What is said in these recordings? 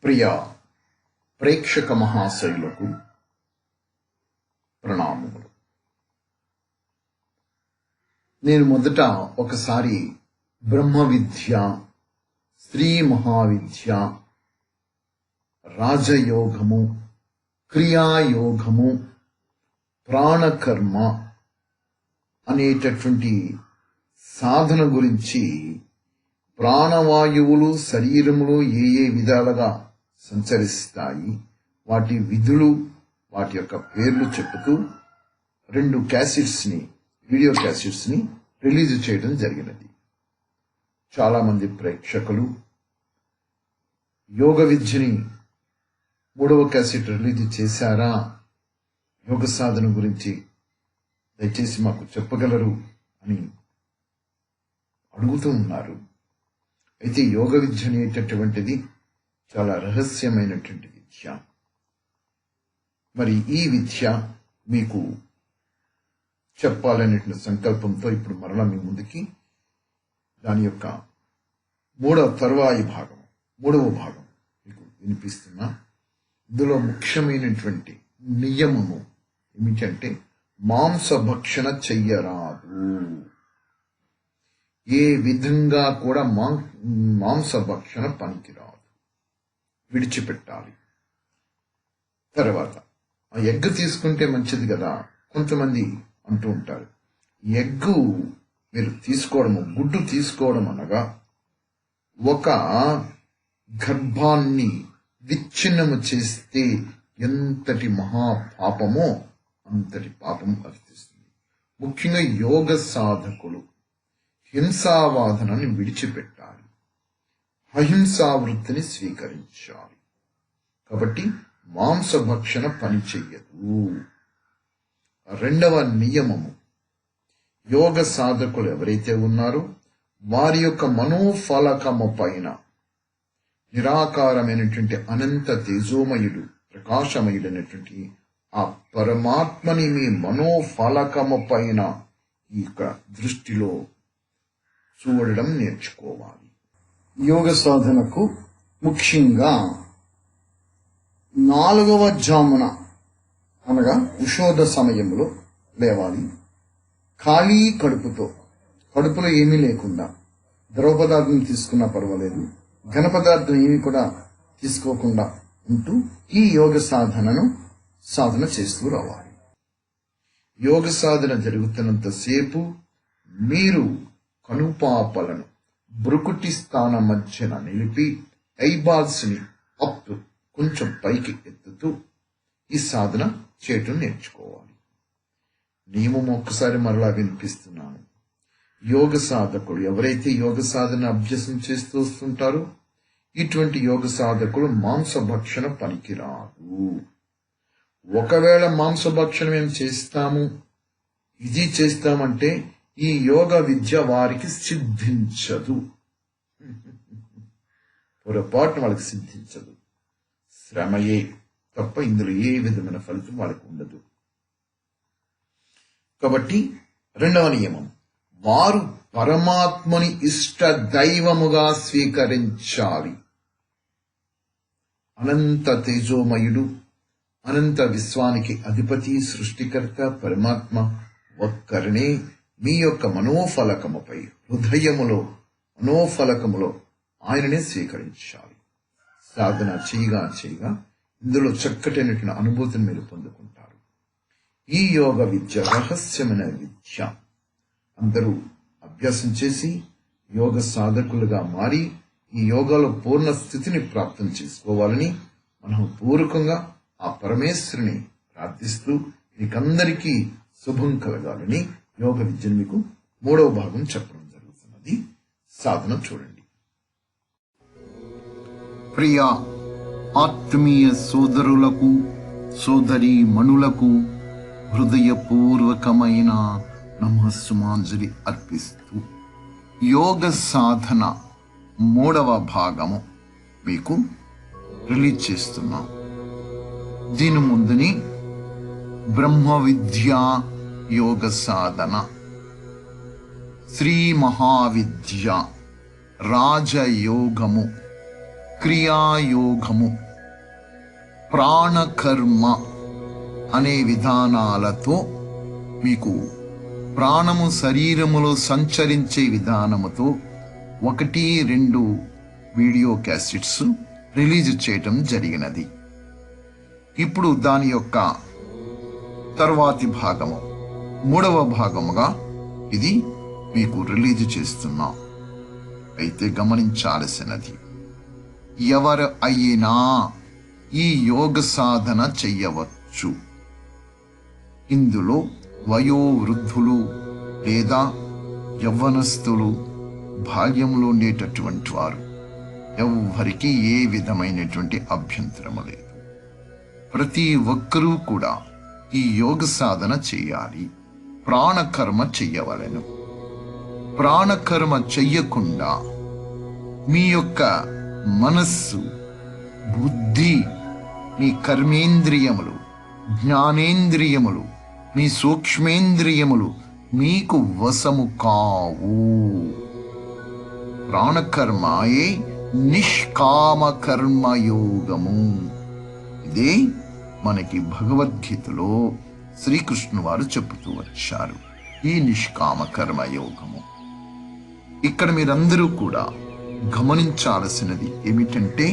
ప్రియ ప్రేక్షక మహాశయులకు ప్రణామములు. నేను మొదట ఒకసారి బ్రహ్మ విద్య, స్త్రీ మహావిద్య, రాజయోగము, క్రియాయోగము, ప్రాణకర్మ అనేటటువంటి సాధన గురించి ప్రాణవాయువులు శరీరములో ఏ విధాలుగా సంచరిస్తాయి, వాటి విధులు, వాటి యొక్క పేర్లు చెబుతూ 2 వీడియో క్యాసెట్స్ని రిలీజ్ చేయడం జరిగినది. చాలామంది ప్రేక్షకులు యోగ విద్యని 3వ క్యాసెట్ రిలీజ్ చేశారా, యోగ సాధన గురించి దయచేసి మాకు చెప్పగలరు అని అడుగుతూ ఉన్నారు. అయితే యోగ విద్య అనేటటువంటిది చాలా రహస్యమైనటువంటి విద్య. మరి ఈ విద్య మీకు చెప్పాలనేటువంటి సంకల్పంతో ఇప్పుడు మరలా మీ ముందుకి దాని యొక్క 3వ భాగం మీకు వినిపిస్తున్నా. ఇందులో ముఖ్యమైనటువంటి నియమము ఏమిటంటే మాంసభక్షణ చెయ్యరాదు. ఏ విధంగా కూడా మాంసభక్షణ పనికిరాదు, విడిచిపెట్టాలి. తర్వాత ఆ ఎగ్ తీసుకుంటే మంచిది కదా, కొంతమంది అంటూ ఉంటారు. ఎగ్గు మీరు తీసుకోవడము, గుడ్డు తీసుకోవడం అనగా ఒక గర్భాన్ని విచ్ఛిన్నము చేస్తే ఎంతటి మహాపాపమో అంతటి పాపము అర్థిస్తుంది. ముఖ్యంగా యోగ సాధకులు హింసావాదనని విడిచిపెట్టాలి, అహింసా వృత్తిని స్వీకరించాలి. కాబట్టి మాంసభక్షణ పని చెయ్యదు. 2వ నియమము, యోగ సాధకులు ఎవరైతే ఉన్నారో వారి యొక్క మనోఫలకము పైన నిరాకారమైనటువంటి అనంత తేజోమయుడు, ప్రకాశమయుడైనటువంటి ఆ పరమాత్మని మీ మనోఫలకము పైన ఈ యొక్క దృష్టిలో చూడడం నేర్చుకోవాలి. యోగ సాధనకు ముఖ్యంగా 4వ జామున అనగా ఉషోద సమయంలో లేవాలి. ఖాళీ కడుపులో ఏమీ లేకుండా, ద్రవ పదార్థం తీసుకున్నా పర్వాలేదు, ఘన పదార్థం ఏమీ కూడా తీసుకోకుండా ఉంటూ ఈ యోగ సాధన చేస్తూ రావాలి. యోగ సాధన జరుగుతున్నంతసేపు మీరు కనుపాపలను బ్రుకుటి స్థానం మధ్యన నిలిపి ఐబాల్స్ ని అప్ కొంచెం పైకి ఎత్తుతూ ఈ సాధన చేయటం నేర్చుకోవాలి. నియమం ఒక్కసారి మరలా వినిపిస్తున్నాను. యోగ సాధకులు ఎవరైతే యోగ సాధన అభ్యాసం చేస్తూ వస్తుంటారో ఇటువంటి యోగ సాధకులు మాంసభక్షణ పనికిరాదు. ఒకవేళ మాంసభక్షణ మేము చేస్తాము, ఇది చేస్తామంటే ఈ యోగ విద్య వారికి సిద్ధించదు. పొరపాటున వాళ్ళకి సిద్ధించదు. శ్రమయే తప్ప ఇందులో ఏ విధమైన ఫలితం వాళ్ళకి ఉండదు. కాబట్టి 2వ నియమం, వారు పరమాత్మని ఇష్ట దైవముగా స్వీకరించాలి. అనంత తేజోమయుడు, అనంత విశ్వానికి అధిపతి, సృష్టికర్త పరమాత్మ ఒక్కరినే మీ యొక్క మనోఫలకముపై, హృదయములో మనోఫలకములో ఆయననే స్వీకరించాలి. సాధన చేయగా ఇందులో చక్కటైనటువంటి అనుభూతిని మీరు పొందుకుంటారు. ఈ యోగ విద్య రహస్యమైన విద్య. అందరూ అభ్యాసం చేసి యోగ సాధకులుగా మారి ఈ యోగాలో పూర్ణ స్థితిని ప్రాప్తం చేసుకోవాలని మనం పూర్వకంగా ఆ పరమేశ్వరుని ప్రార్థిస్తూ మీకందరికీ శుభం కలగాలని యోగ విద్యను మీకు 3వ భాగం చెప్పడం జరుగుతున్నది. సాధన చూడండి. ప్రియ ఆత్మీయ సోదరులకు, సోదరీ మణులకు హృదయపూర్వకమైన నమస్సుమాంజలి అర్పిస్తూ యోగ సాధన 3వ భాగము మీకు రిలీజ్ చేస్తున్నాం. దీని ముందుని బ్రహ్మ విద్యా యోగ సాధన, శ్రీ మహావిద్య, రాజయోగము, క్రియాయోగము, ప్రాణకర్మ అనే విధానాలతో మీకు ప్రాణము శరీరములో సంచరించే విధానముతో 1-2 వీడియో క్యాసెట్స్ రిలీజ్ చేయటం జరిగినది. ఇప్పుడు దాని యొక్క తర్వాతి భాగము 3వ భాగముగా ఇది మీకు రిలీజ్ చేస్తున్నా. అయితే గమనించాల్సినది, ఎవరు అయినా ఈ యోగ సాధన చెయ్యవచ్చు. ఇందులో వయోవృద్ధులు లేదా యవ్వనస్తులు, బాల్యంలో ఉండేటటువంటి వారు ఎవ్వరికీ ఏ విధమైనటువంటి అభ్యంతరము లేదు. ప్రతి ఒక్కరూ కూడా ఈ యోగ సాధన చేయాలి. ప్రాణకర్మ చెయ్యవలెను. ప్రాణకర్మ చెయ్యకుండా మీ యొక్క మనస్సు, బుద్ధి, మీ కర్మేంద్రియములు, జ్ఞానేంద్రియములు, మీ సూక్ష్మేంద్రియములు మీకు వశము కావు. ప్రాణకర్మయే నిష్కామ కర్మయోగము. ఇదే మనకి భగవద్గీతలో శ్రీకృష్ణు వారు చెబుతూ వచ్చారు, ఈ నిష్కామ కర్మయోగము. ఇక్కడ మీరందరూ కూడా గమనించాల్సినది ఏమిటంటే,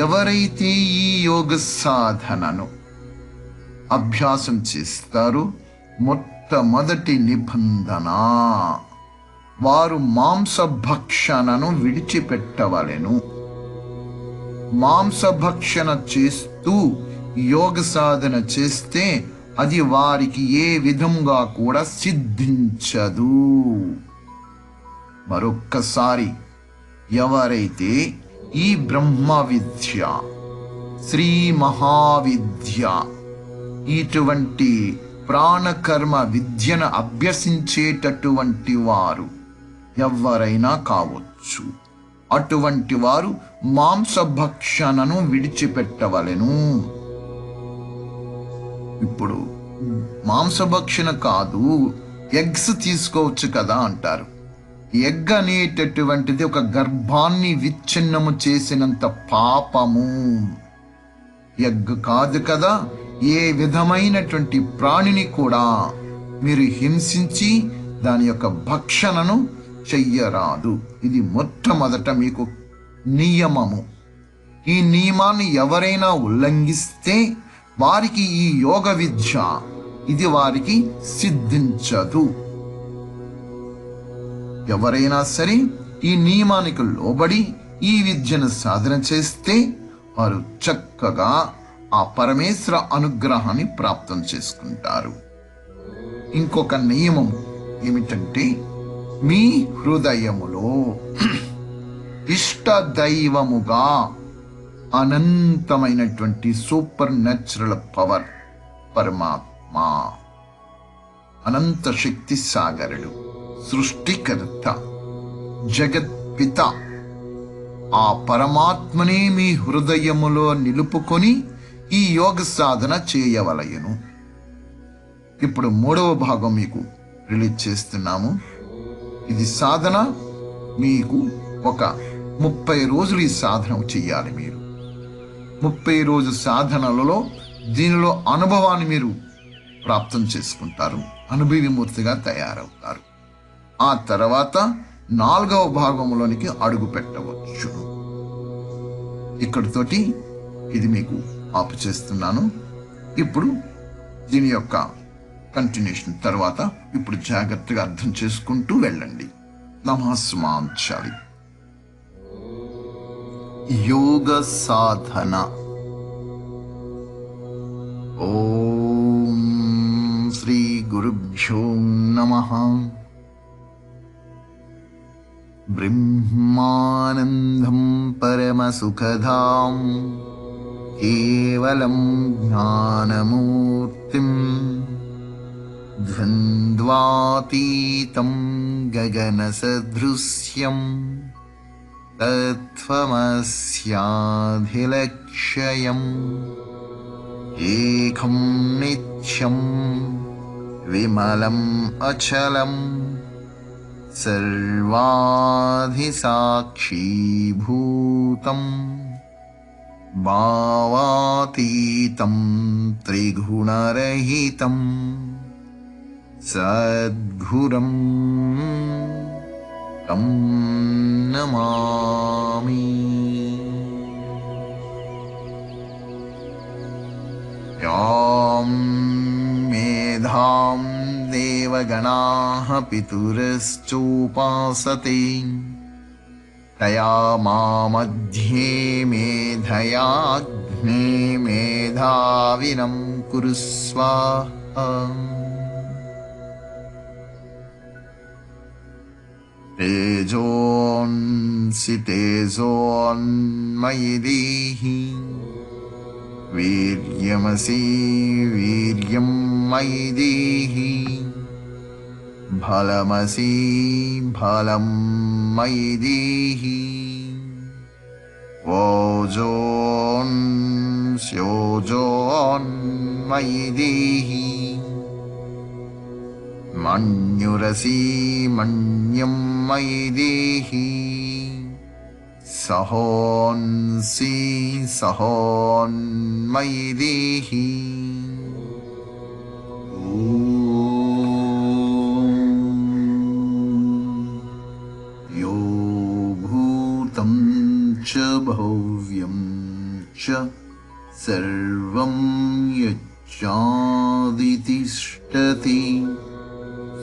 ఎవరైతే ఈ యోగ సాధనను అభ్యాసం చేస్తారో మొట్టమొదటి నిబంధన, వారు మాంసభక్షణను విడిచిపెట్టవలెను. మాంసభక్షణ చేస్తూ యోగ సాధన చేస్తే అది వారికి ఏ విధంగా కూడా సిద్ధించదు. మరొక్కసారి, ఎవరైతే ఈ బ్రహ్మ విద్య, శ్రీ మహావిద్య, ఇటువంటి ప్రాణకర్మ విద్యను అభ్యసించేటటువంటి వారు ఎవరైనా కావచ్చు, అటువంటి వారు మాంసభక్షణను విడిచిపెట్టవలెను. ఇప్పుడు మాంసభక్షణ కాదు, ఎగ్స్ తీసుకోవచ్చు కదా అంటారు. ఎగ్ అనేటటువంటిది ఒక గర్భాన్ని విచ్ఛిన్నము చేసినంత పాపము. ఎగ్ కాదు కదా, ఏ విధమైనటువంటి ప్రాణిని కూడా మీరు హింసించి దాని యొక్క భక్షణను చెయ్యరాదు. ఇది మొట్టమొదట మీకు నియమము. ఈ నియమాన్ని ఎవరైనా ఉల్లంఘిస్తే వారికి ఈ యోగ విద్య ఇది వారికి సిద్ధించదు. ఎవరైనా సరే ఈ నియమానికి లోబడి ఈ విద్యను సాధన చేస్తే వారు చక్కగా ఆ పరమేశ్వర అనుగ్రహాన్ని ప్రాప్తం చేసుకుంటారు. ఇంకొక నియమం ఏమిటంటే, మీ హృదయములో ఇష్ట దైవముగా అనంతమైనటువంటి సూపర్ న్యాచురల్ పవర్ పరమాత్మ, అనంత శక్తి సాగరుడు, సృష్టికర్త, జగత్పిత, ఆ పరమాత్మనే మీ హృదయములో నిలుపుకొని ఈ యోగ సాధన చేయవలయను. ఇప్పుడు 3వ భాగం మీకు రిలీజ్ చేస్తున్నాము. ఇది సాధన. మీకు ఒక 30 రోజులు ఈ సాధన చెయ్యాలి. మీరు 30 రోజు సాధనలలో దీనిలో అనుభవాన్ని మీరు ప్రాప్తం చేసుకుంటారు, అనుభవమూర్తిగా తయారవుతారు. ఆ తర్వాత 4వ భాగంలోనికి అడుగు పెట్టవచ్చు. ఇక్కడితోటి ఇది మీకు ఆపు చేస్తున్నాను. ఇప్పుడు దీని యొక్క కంటిన్యూషన్ తర్వాత ఇప్పుడు జాగ్రత్తగా అర్థం చేసుకుంటూ వెళ్ళండి. నమస్మాంచాలి. యోగ సాధన. ఓం శ్రీ గురుభ్యో నమః. బ్రహ్మానందం పరమసుఖదాం కేవలం జ్ఞానమూర్తిం ద్వంద్వాతీతం గగనసదృశ్యం తత్వమస్యాధిలక్ష్యం ఏకం నిత్యం విమలం అచలం सर्वाधिसाक्षीभूतं भावातीतं त्रिगुणरहितं सद्गुरुं तं नमामि। यां मेधां देवगणाः पितुरश्चोपासते तया मामध्ये मेधयाग्ने मेधाविनं कुरु स्वाहा। तेजोऽंसि तेजोन्मयि देहि वीर्यमसि वीर्यं मयि देहि बलमसि बलं मयि देहि ओजोऽंस्योजोन्मयि देहि मन्युरसि मन्यं मयि देहि सहोऽंसि सहोन्मयि देहि। यो भूतं च भव्यं च सर्वं यच्चादितिष्ठति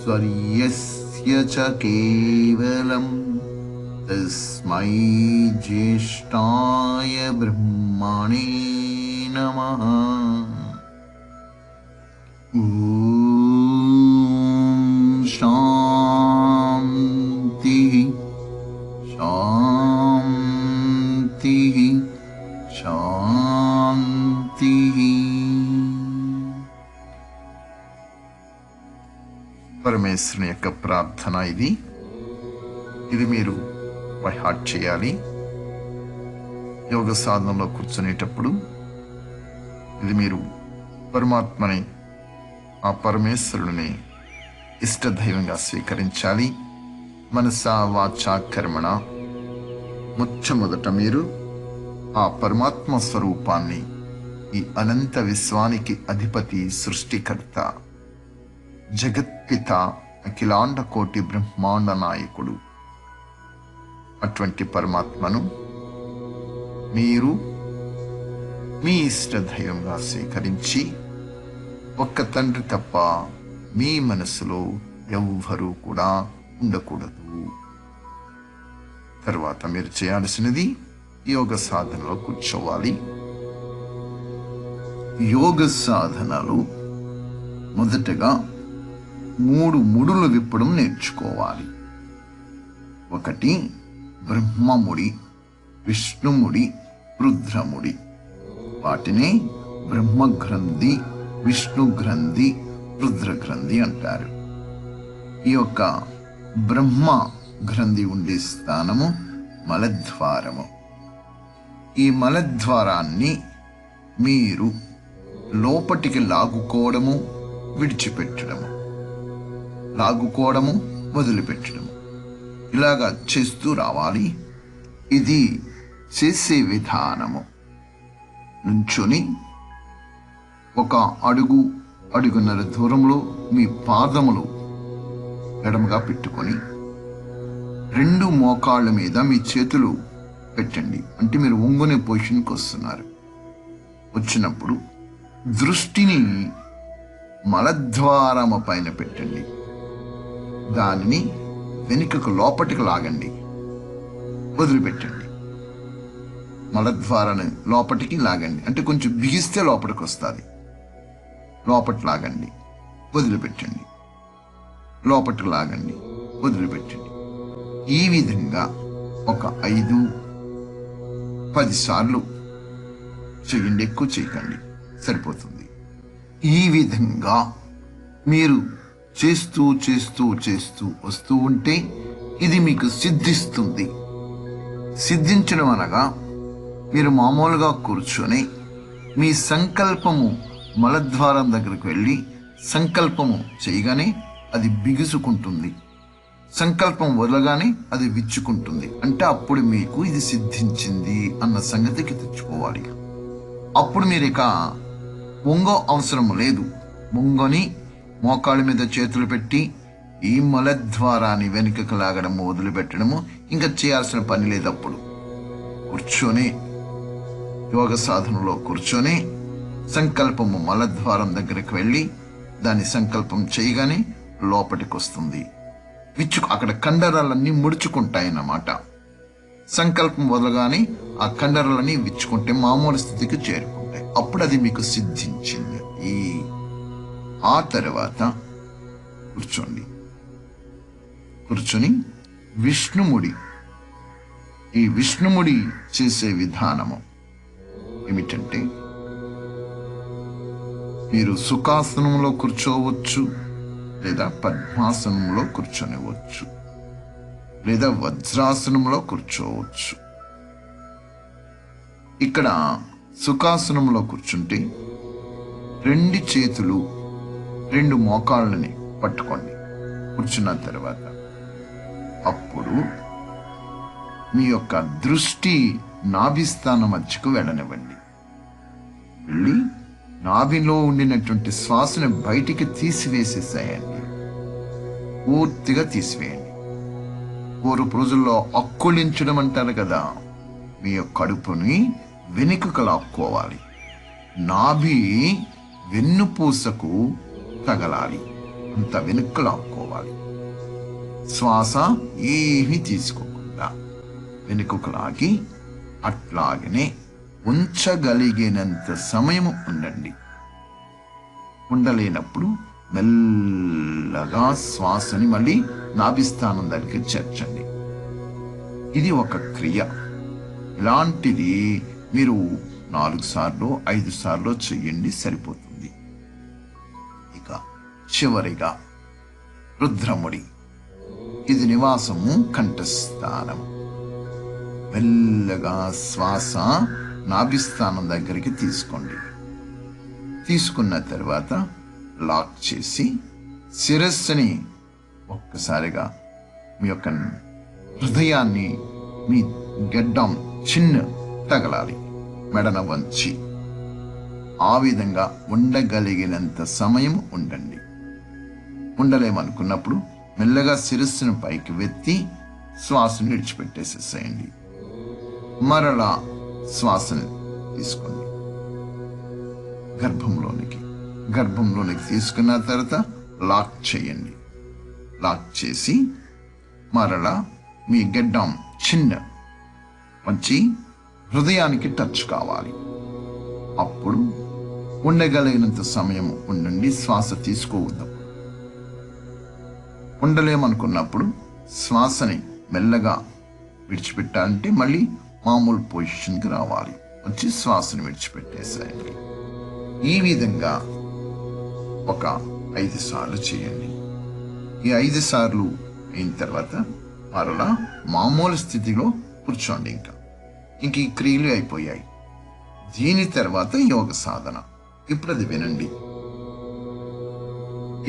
स्वर्यस्य च केवलं तस्मै ज्येष्ठाय ब्रह्मणे नमः। ॐ शान्तिः शान्तिः शान्तिः। పరమేశ్వరుని యొక్క ప్రార్థన ఇది మీరు బైహార్ట్ చేయాలి. యోగ సాధనలో కూర్చునేటప్పుడు ఇది మీరు పరమాత్మని, ఆ పరమేశ్వరుని ఇష్టదైవంగా స్వీకరించాలి. మనసా వాచా కర్మణ మొట్టమొదట మీరు ఆ పరమాత్మ స్వరూపాన్ని, ఈ అనంత విశ్వానికి అధిపతి, సృష్టికర్త, జగత్పిత, అఖిలాండ కోటి బ్రహ్మాండ నాయకుడు, అటువంటి పరమాత్మను మీరు మీ ఇష్టదైవంగా స్వీకరించి, ఒక్క తండ్రి తప్ప మీ మనసులో ఎవ్వరూ కూడా ఉండకూడదు. తర్వాత మీరు చేయాల్సినది యోగ సాధనలో కూర్చోవాలి. యోగ సాధనలు మొదటగా 3 ముడులు విప్పడం నేర్చుకోవాలి. ఒకటి బ్రహ్మముడి, విష్ణుముడి, రుద్రముడి. వాటిని బ్రహ్మగ్రంథి, విష్ణుగ్రంథి, రుద్రగ్రంథి అంటారు. ఈ యొక్క బ్రహ్మ గ్రంథి ఉండే స్థానము మలద్వారము. ఈ మలద్వారాన్ని మీరు లోపటికి లాగుకోవడము, విడిచిపెట్టడము, లాగుకోవడము, వదిలిపెట్టడము, ఇలాగా చేస్తూ రావాలి. ఇది చేసే విధానము. నుంచుని ఒక అడుగు, అడుగున్నర దూరంలో మీ పాదములు ఎడమగా పెట్టుకొని 2 మోకాళ్ళ మీద మీ చేతులు పెట్టండి. అంటే మీరు ఒంగునే పొజిషన్కి వస్తున్నారు. వచ్చినప్పుడు దృష్టిని మలద్వారము పైన పెట్టండి. దానిని వెనుకకు లోపటికి లాగండి, వదిలిపెట్టండి. మలద్వారాన్ని లోపటికి లాగండి, అంటే కొంచెం బిగిస్తే లోపలికి వస్తుంది. లోపటి లాగండి, వదిలిపెట్టండి, లోపటికి లాగండి, వదిలిపెట్టండి. ఈ విధంగా ఒక 5-10 సార్లు చేయండి. ఎక్కువ చేయకండి, సరిపోతుంది. ఈ విధంగా మీరు చేస్తూ చేస్తూ చేస్తూ వస్తూ ఉంటే ఇది మీకు సిద్ధిస్తుంది. సిద్ధించడం అనగా మీరు మామూలుగా కూర్చొని మీ సంకల్పము మలద్వారం దగ్గరికి వెళ్ళి సంకల్పము చేయగానే అది బిగుసుకుంటుంది. సంకల్పం వదలగానే అది విచ్చుకుంటుంది. అంటే అప్పుడు మీకు ఇది సిద్ధించింది అన్న సంగతికి తెచ్చుకోవాలి. అప్పుడు మీరు ఇక వంగో అవసరం లేదు. వంగొని మోకాళ్ళ మీద చేతులు పెట్టి ఈ మలద్వారాన్ని వెనుకకు లాగడము వదిలిపెట్టడము ఇంకా చేయాల్సిన పని లేదు. అప్పుడు కూర్చొని యోగ సాధనలో కూర్చొని సంకల్పము మలద్వారం దగ్గరికి వెళ్ళి దాని సంకల్పం చేయగానే లోపలికి వస్తుంది. అక్కడ కండరాలన్నీ ముడుచుకుంటాయన్నమాట. సంకల్పం వదలగానే ఆ కండరాలన్నీ విచ్చుకుంటే మామూలు స్థితికి చేరుకుంటాయి. అప్పుడు అది మీకు సిద్ధించింది. ఆ తర్వాత కూర్చొని విష్ణుముడి, ఈ విష్ణుముడి చేసే విధానము ఏమిటంటే, మీరు సుఖాసనంలో కూర్చోవచ్చు, లేదా పద్మాసనంలో కూర్చొనివచ్చు, లేదా వజ్రాసనంలో కూర్చోవచ్చు. ఇక్కడ సుఖాసనంలో కూర్చుంటే 2 చేతులు 2 మోకాళ్ళని పట్టుకోండి. కూర్చున్న తర్వాత అప్పుడు మీ యొక్క దృష్టి నాభిస్థానం మధ్యకు వెళ్ళనివ్వండి. వెళ్ళి నాభిలో ఉండినటువంటి శ్వాసను బయటికి తీసివేసేసాయండి. పూర్తిగా తీసివేయండి. పూర్వపు రోజుల్లో అక్కులించడం అంటారు కదా, మీ యొక్క కడుపుని వెనుకకు లాక్కోవాలి. నాభి వెన్నుపూసకు తగలాలి, అంత వెనుక లాక్కోవాలి. శ్వాస ఏమీ తీసుకోకుండా వెనుకకు లాగి అట్లాగనే ఉంచగలిగినంత సమయం ఉండండి. ఉండలేనప్పుడు మెల్లగా శ్వాసని మళ్ళీ నాభిస్థానం దగ్గరికి చేర్చండి. ఇది ఒక క్రియ. ఇలాంటిది మీరు 4 సార్లు 5 సార్లు చెయ్యండి, సరిపోతుంది. ఇక చివరిగా రుద్రముడి. ఇది నివాసము కంఠస్థానం. మెల్లగా శ్వాస నాభిస్థానం దగ్గరికి తీసుకోండి. తీసుకున్న తర్వాత లాక్ చేసి శిరస్సుని ఒక్కసారిగా మీ యొక్క హృదయాన్ని మీ గడ్డం చిన్న తగలాలి, మెడన వంచి. ఆ విధంగా ఉండగలిగినంత సమయం ఉండండి. ఉండలేమనుకున్నప్పుడు మెల్లగా శిరస్సును పైకి వెత్తి శ్వాసను విడిచిపెట్టేసేసేయండి. మరలా శ్వాసను తీసుకోండి గర్భంలోనికి తీసుకున్న తర్వాత లాక్ చేయండి. లాక్ చేసి మరలా మీ గడ్డం చిన్న వంచి హృదయానికి టచ్ కావాలి. అప్పుడు ఉండగలిగినంత సమయం ఉండండి, శ్వాస తీసుకోవద్దు. ఉండలేమనుకున్నప్పుడు శ్వాసని మెల్లగా విడిచిపెట్టాలంటే మళ్ళీ మామూలు పొజిషన్కి రావాలి. వచ్చి శ్వాసను విడిచిపెట్టేసేయండి. ఈ విధంగా ఒక 5 సార్లు చేయండి. ఈ 5 సార్లు అయిన తర్వాత మరలా మామూలు స్థితిలో కూర్చోండి. ఇంక ఈ క్రియలు అయిపోయాయి. దీని తర్వాత యోగ సాధన. ఇప్పుడు అది వినండి.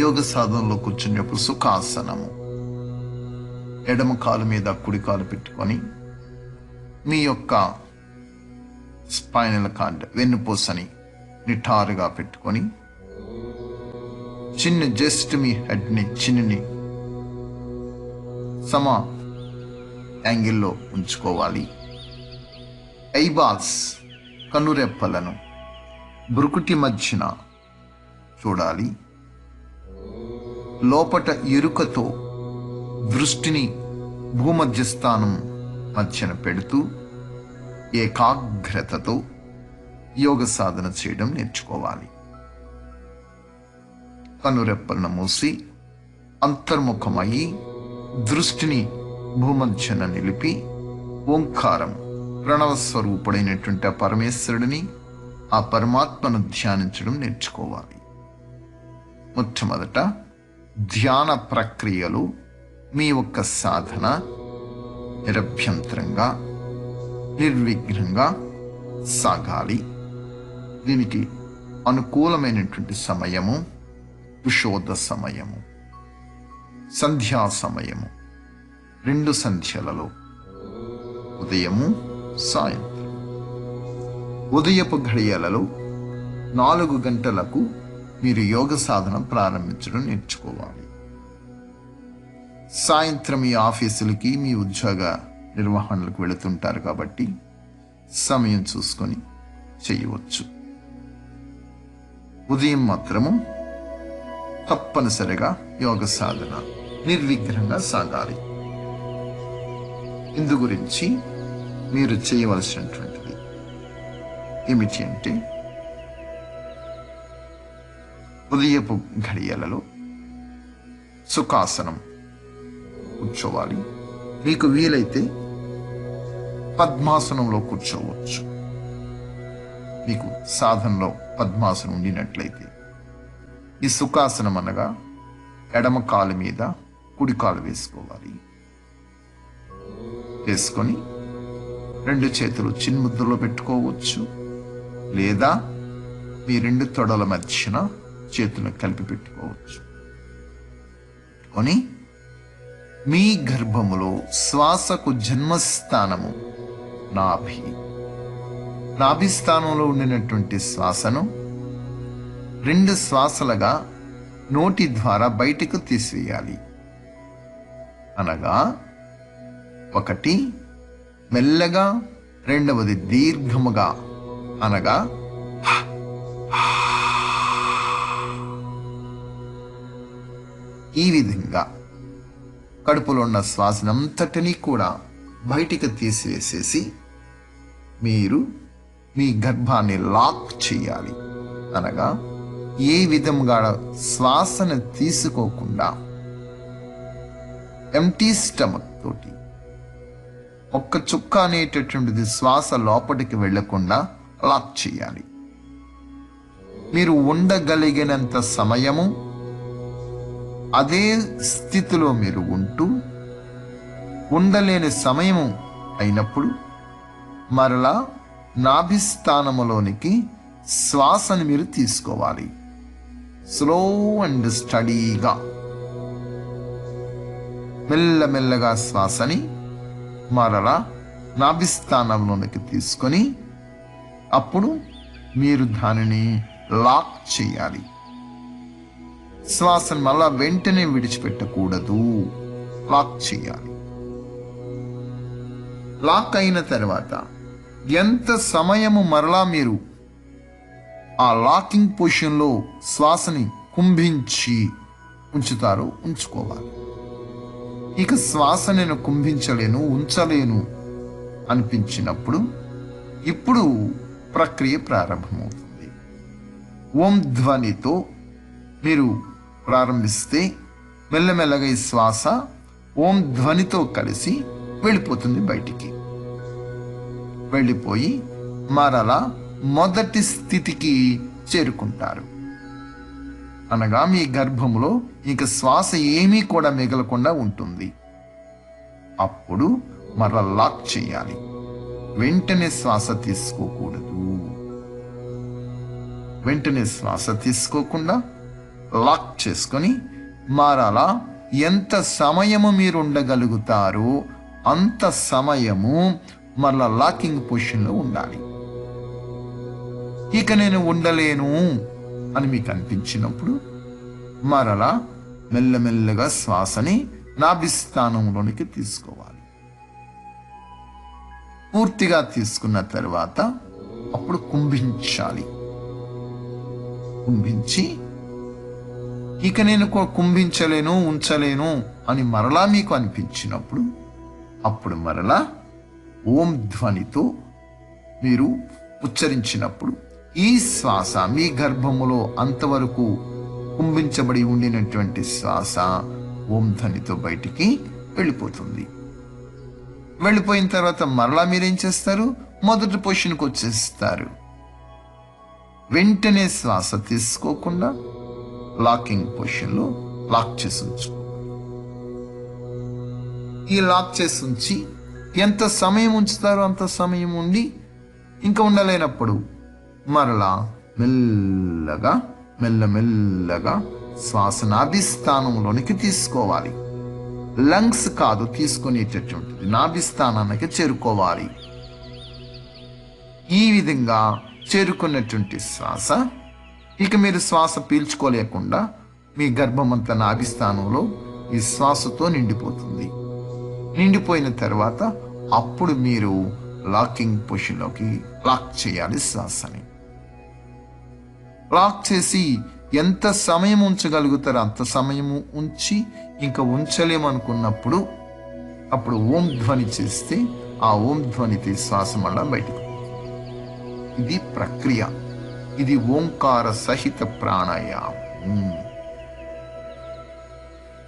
యోగ సాధనలో కూర్చున్నప్పుడు సుఖాసనము. ఎడమ కాలు మీద కుడి కాలు పెట్టుకొని మీ యొక్క స్పైనల్ కార్డ్ వెన్నుపూసని నిటారుగా పెట్టుకొని జస్ట్ మీ హెడ్ని చిన్ని సమ యాంగిల్లో ఉంచుకోవాలి. ఐబాల్స్ కనురెప్పలను బ్రుకుటి మధ్యన చూడాలి. లోపట ఎరుకతో దృష్టిని భూమధ్యస్థానం మధ్యన పెడుతూ ఏకాగ్రతతో యోగ సాధన చేయడం నేర్చుకోవాలి. కనురెప్పలను మూసి అంతర్ముఖమయ్యి దృష్టిని భూమధ్యన నిలిపి ఓంకారం ప్రణవ స్వరూపుడైనటువంటి ఆ పరమేశ్వరుడిని, ఆ పరమాత్మను ధ్యానించడం నేర్చుకోవాలి. మొట్టమొదట ధ్యాన ప్రక్రియలు మీ యొక్క సాధన నిరభ్యంతరంగా నిర్విఘ్నంగా సాగాలి. దీనికి అనుకూలమైనటువంటి సమయము ఉషోద సమయము, సంధ్యా సమయము, 2 సంధ్యలలో, ఉదయము సాయంత్రం. ఉదయపు ఘడియలలో 4 గంటలకు మీరు యోగ సాధన ప్రారంభించడం నేర్చుకోవాలి. సాయంత్రం మీ ఆఫీసులకి, మీ ఉద్యోగ నిర్వహణలకు వెళుతుంటారు కాబట్టి సమయం చూసుకొని చేయవచ్చు. ఉదయం మాత్రము తప్పనిసరిగా యోగ సాధన నిర్విఘ్నంగా సాగాలి. ఇందు గురించి మీరు చేయవలసినటువంటిది ఏమిటి అంటే, ఉదయపు ఘడియలలో సుఖాసనం కూర్చోవాలి. మీకు వీలైతే పద్మాసనంలో కూర్చోవచ్చు. మీకు సాధనలో పద్మాసనం ఉండినట్లయితే, ఈ సుఖాసనం అనగా ఎడమ కాలు మీద కుడి కాలు వేసుకోవాలి. వేసుకొని 2 చేతులు చిన్ముద్రలో పెట్టుకోవచ్చు, లేదా మీ 2 తొడల మధ్యన చేతులను కలిపి పెట్టుకోవచ్చు. కొని మీ గర్భములో శ్వాసకు జన్మస్థానము నాభి స్థానంలో ఉండినటువంటి శ్వాసను 2 శ్వాసలుగా నోటి ద్వారా బయటకు తీసివేయాలి. అనగా 1 మెల్లగా, 2వది దీర్ఘముగా, అనగా ఈ విధంగా కడుపులో ఉన్న శ్వాసనంతటినీ కూడా బయటికి తీసివేసేసి మీరు మీ గర్భాన్ని లాక్ చేయాలి. అనగా ఏ విధంగా శ్వాసను తీసుకోకుండా ఎంటీ స్టమక్ తోటి ఒక్క చుక్క అనేటటువంటిది శ్వాస లోపలికి వెళ్లకుండా లాక్ చేయాలి. మీరు ఉండగలిగినంత సమయము అదే స్థితిలో మీరు ఉంటూ, ఉండలేని సమయము అయినప్పుడు మరలా నాభిస్థానములోనికి శ్వాసను మీరు తీసుకోవాలి. స్లో అండ్ స్టడీగా, మెల్లమెల్లగా శ్వాసని మరలా నాభిస్థానంలోనికి తీసుకొని అప్పుడు మీరు దానిని లాక్ చేయాలి. శ్వాసను మళ్ళా వెంటనే విడిచిపెట్టకూడదు, లాక్ చేయాలి. లాక్ అయిన తర్వాత ఎంత సమయము మరలా మీరు ఆ లాకింగ్ పొజిషన్లో శ్వాసని కుంభించి ఉంచుతారో ఉంచుకోవాలి. ఇక శ్వాస నేను కుంభించలేను, ఉంచలేను అనిపించినప్పుడు ఇప్పుడు ప్రక్రియ ప్రారంభమవుతుంది. ఓం ధ్వనితో మీరు ప్రారంభిస్తే మెల్లమెల్లగా ఈ శ్వాస ఓం ధ్వనితో కలిసి వెళ్ళిపోతుంది. బయటికి వెళ్ళిపోయి మరలా మొదటి స్థితికి చేరుకుంటారు. అనగా మీ గర్భములో ఇక శ్వాస ఏమీ కూడా మిగలకుండా ఉంటుంది. అప్పుడు మరలా లాక్ చేయాలి. వెంటనే శ్వాస తీసుకోకూడదు. వెంటనే శ్వాస తీసుకోకుండా లాక్ చేసుకొని మరలా ఎంత సమయము మీరు ఉండగలుగుతారో అంత సమయము మరలా లాకింగ్ పొజిషన్లో ఉండాలి. ఇక నేను ఉండలేను అని మీకు అనిపించినప్పుడు మరలా మెల్లమెల్లగా శ్వాసని నాభిస్థానంలోనికి తీసుకోవాలి. పూర్తిగా తీసుకున్న తర్వాత అప్పుడు కుంభించాలి. కుంభించి ఇక నేను కుంభించలేను, ఉంచలేను అని మరలా మీకు అనిపించినప్పుడు అప్పుడు మరలా ఓం ధ్వనితో మీరు ఉచ్చరించినప్పుడు ఈ శ్వాస మీ గర్భములో అంతవరకు కుంభించబడి ఉండినటువంటి శ్వాస ఓం ధ్వనితో బయటికి వెళ్ళిపోతుంది. వెళ్ళిపోయిన తర్వాత మరలా మీరేం చేస్తారు? మొదటి పొజిషన్కి వచ్చేస్తారు. వెంటనే శ్వాస తీసుకోకుండా లాకింగ్ పొజిషన్లో లాక్ చేసి ఉంచు. ఈ లాక్ చేసి ఉంచి ఎంత సమయం ఉంచుతారో అంత సమయం ఉండి ఇంకా ఉండలేనప్పుడు మరలా మెల్లమెల్లగా శ్వాస నాభిస్థానంలోనికి తీసుకోవాలి. లంగ్స్ కాదు తీసుకునేటటువంటిది, నాభిస్థానానికి చేరుకోవాలి. ఈ విధంగా చేరుకున్నటువంటి శ్వాస, ఇక మీరు శ్వాస పీల్చుకోలేకుండా మీ గర్భమంతా నాభిస్థానంలో ఈ శ్వాసతో నిండిపోతుంది. నిండిపోయిన తర్వాత అప్పుడు మీరు లాకింగ్ పొజిషన్లోకి లాక్ చేయాలి. శ్వాసని లాక్ చేసి ఎంత సమయం ఉంచగలుగుతారో అంత సమయము ఉంచి, ఇంకా ఉంచలేమనుకున్నప్పుడు అప్పుడు ఓం ధ్వని చేస్తే ఆ ఓం ధ్వనితో శ్వాస మళ్ళా బయటకు. ఇది ప్రక్రియ. ఇది ఓంకార సహిత ప్రాణాయామం.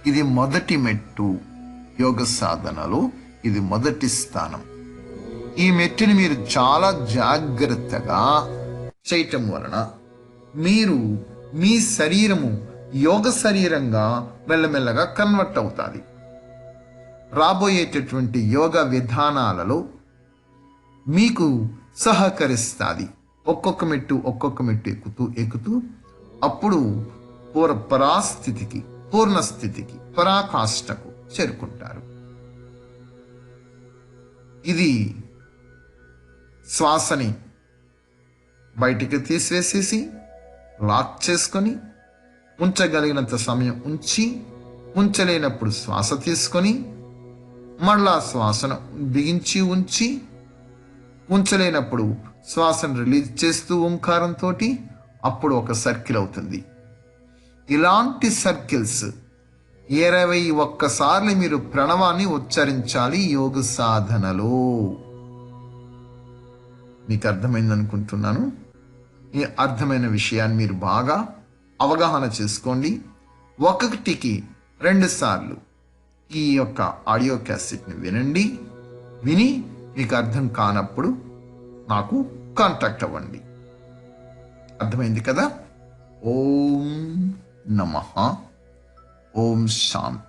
ఇది మొదటి మెట్టు. యోగ సాధనలో ఇది మొదటి స్థానం. ఈ మెట్టుని మీరు చాలా జాగ్రత్తగా చేయటం వలన మీరు మీ శరీరము యోగ శరీరంగా మెల్లమెల్లగా కన్వర్ట్ అవుతుంది. రాబోయేటటువంటి యోగ విధానాలలో మీకు సహకరిస్తుంది. ఒక్కొక్క మెట్టు ఎక్కుతూ అప్పుడు పరాస్థితికి, పూర్ణస్థితికి, పరాకాష్ఠకు చేరుకుంటారు. ఇది శ్వాసని బయటికి తీసివేసేసి లాక్ చేసుకొని ఉంచగలిగినంత సమయం ఉంచి, ఉంచలేనప్పుడు శ్వాస తీసుకొని మళ్ళా శ్వాసను బిగించి ఉంచి, ఉంచలేనప్పుడు శ్వాసను రిలీజ్ చేస్తూ ఓంకారంతో అప్పుడు ఒక సర్కిల్ అవుతుంది. ఇలాంటి సర్కిల్స్ 21 సార్లు మీరు ప్రణవాన్ని ఉచ్చరించాలి యోగ సాధనలో. మీకు అర్థమైంది అనుకుంటున్నాను. ఈ అర్థమైన విషయాన్ని మీరు బాగా అవగాహన చేసుకోండి. 1కి 2 సార్లు ఈ యొక్క ఆడియో క్యాసెట్ని వినండి. విని మీకు అర్థం కానప్పుడు నాకు కాంటాక్ట్ అవ్వండి. అర్థమైంది కదా? ఓం నమః. ఓం శాంతి.